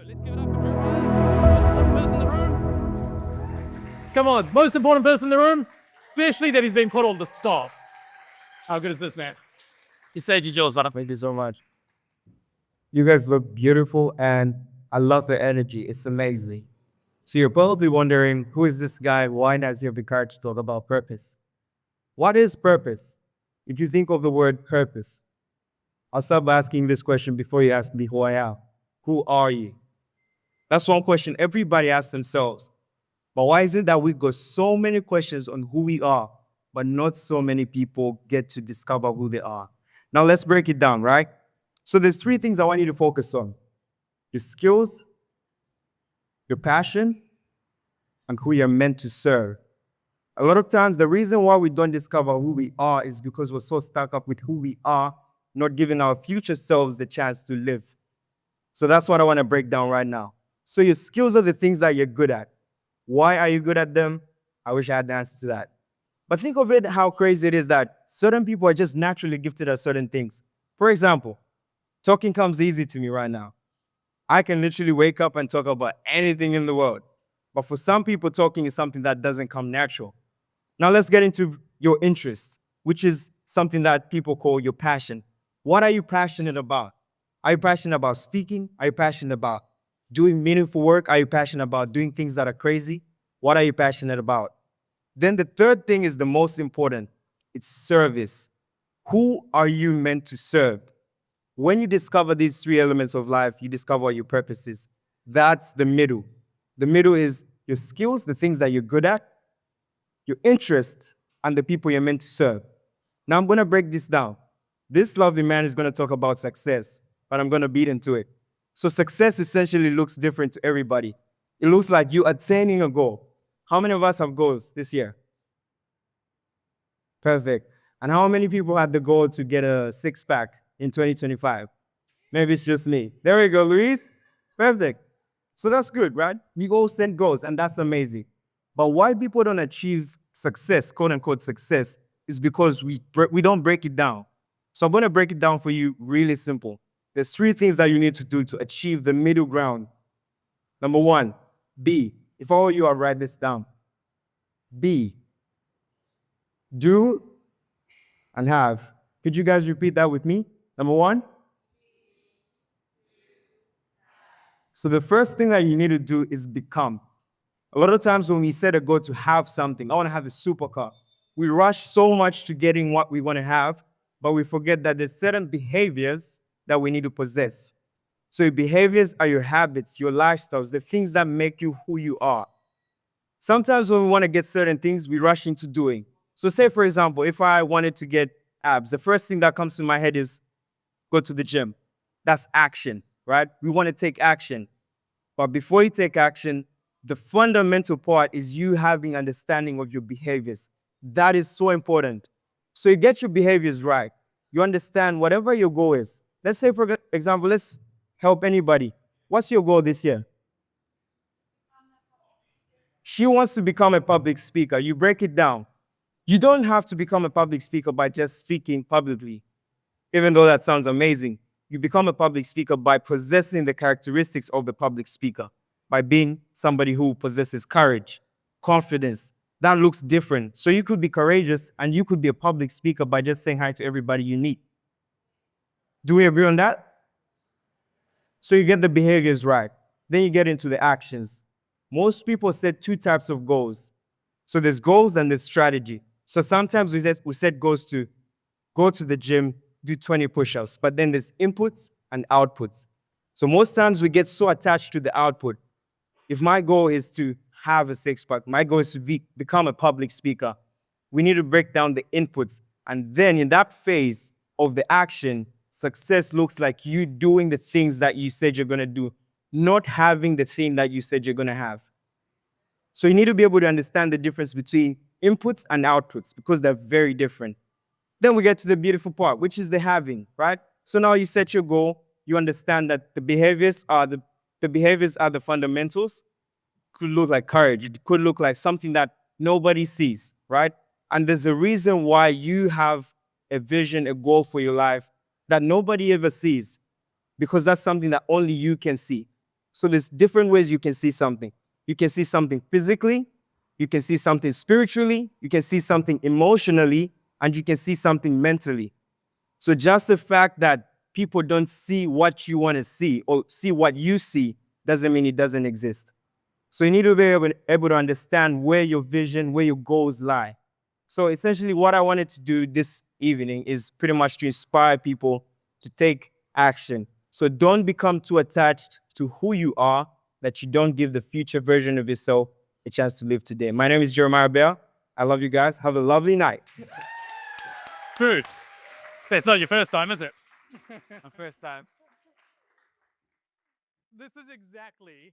Let's give it up for Jeremiah, most important person in the room. Come on, most important person in the room, especially that he's been put on the stop. How good is this, man? He said you Joe's Thank you so much. You guys look beautiful and I love the energy. It's amazing. So you're probably wondering, who is this guy? Why does he have the courage to talk about purpose? What is purpose? If you think of the word purpose, I'll start by asking this question before you ask me who I am. Who are you? That's one question everybody asks themselves. But why is it that we've got so many questions on who we are, but not so many people get to discover who they are? Now let's break it down, right? So there's three things I want you to focus on: your skills, your passion, and who you're meant to serve. A lot of times, the reason why we don't discover who we are is because we're so stuck up with who we are, not giving our future selves the chance to live. So that's what I want to break down right now. So your skills are the things that you're good at. Why are you good at them? I wish I had the answer to that. But think of it how crazy it is that certain people are just naturally gifted at certain things. For example, talking comes easy to me right now. I can literally wake up and talk about anything in the world. But for some people, talking is something that doesn't come natural. Now let's get into your interest, which is something that people call your passion. What are you passionate about? Are you passionate about speaking? Are you passionate about doing meaningful work? Are you passionate about doing things that are crazy? What are you passionate about? Then the third thing is the most important. It's service. Who are you meant to serve? When you discover these three elements of life, you discover what your purpose is. That's the middle. The middle is your skills, the things that you're good at, your interests, and the people you're meant to serve. Now I'm going to break this down. This lovely man is going to talk about success, but I'm going to beat into it. So success essentially looks different to everybody. It looks like you attaining a goal. How many of us have goals this year? Perfect. And how many people had the goal to get a six-pack in 2025? Maybe it's just me. There we go, Luis. Perfect. So that's good, right? We all set goals, and that's amazing. But why people don't achieve success, quote unquote success, is because we don't break it down. So I'm going to break it down for you really simple. There's three things that you need to do to achieve the middle ground. Number one, B. If all you are, write this down. B. Do and have. Could you guys repeat that with me? Number one. So the first thing that you need to do is become. A lot of times when we set a goal to have something, I want to have a supercar, we rush so much to getting what we want to have, but we forget that there's certain behaviors that we need to possess. So your behaviors are your habits, your lifestyles, the things that make you who you are. Sometimes when we want to get certain things, we rush into doing. So say, for example, if I wanted to get abs, the first thing that comes to my head is go to the gym. That's action, right? We want to take action. But before you take action, the fundamental part is you having understanding of your behaviors. That is so important. So you get your behaviors right. You understand whatever your goal is. Let's say, for example, let's help anybody. What's your goal this year? She wants to become a public speaker. You break it down. You don't have to become a public speaker by just speaking publicly, even though that sounds amazing. You become a public speaker by possessing the characteristics of the public speaker, by being somebody who possesses courage, confidence. That looks different. So you could be courageous and you could be a public speaker by just saying hi to everybody you meet. Do we agree on that? So you get the behaviors right. Then you get into the actions. Most people set two types of goals. So there's goals and there's strategy. So sometimes we set goals to go to the gym, do 20 push-ups, but then there's inputs and outputs. So most times we get so attached to the output. If my goal is to have a six-pack, my goal is to become a public speaker, we need to break down the inputs. And then in that phase of the action, success looks like you doing the things that you said you're going to do, not having the thing that you said you're going to have. So you need to be able to understand the difference between inputs and outputs because they're very different. Then we get to the beautiful part, which is the having, right? So now you set your goal, you understand that the behaviors are the fundamentals. Could look like courage. It could look like something that nobody sees, right? And there's a reason why you have a vision, a goal for your life that nobody ever sees, because that's something that only you can see. So there's different ways you can see something. You can see something physically, you can see something spiritually, you can see something emotionally, and you can see something mentally. So just the fact that people don't see what you want to see or see what you see doesn't mean it doesn't exist. So you need to be able to understand where your vision, where your goals lie. So essentially what I wanted to do this evening is pretty much to inspire people to take action. So don't become too attached to who you are that you don't give the future version of yourself a chance to live today. My name is Jeremiah Bell. I love you guys. Have a lovely night. Food. It's not your first time, is it? First time. This is exactly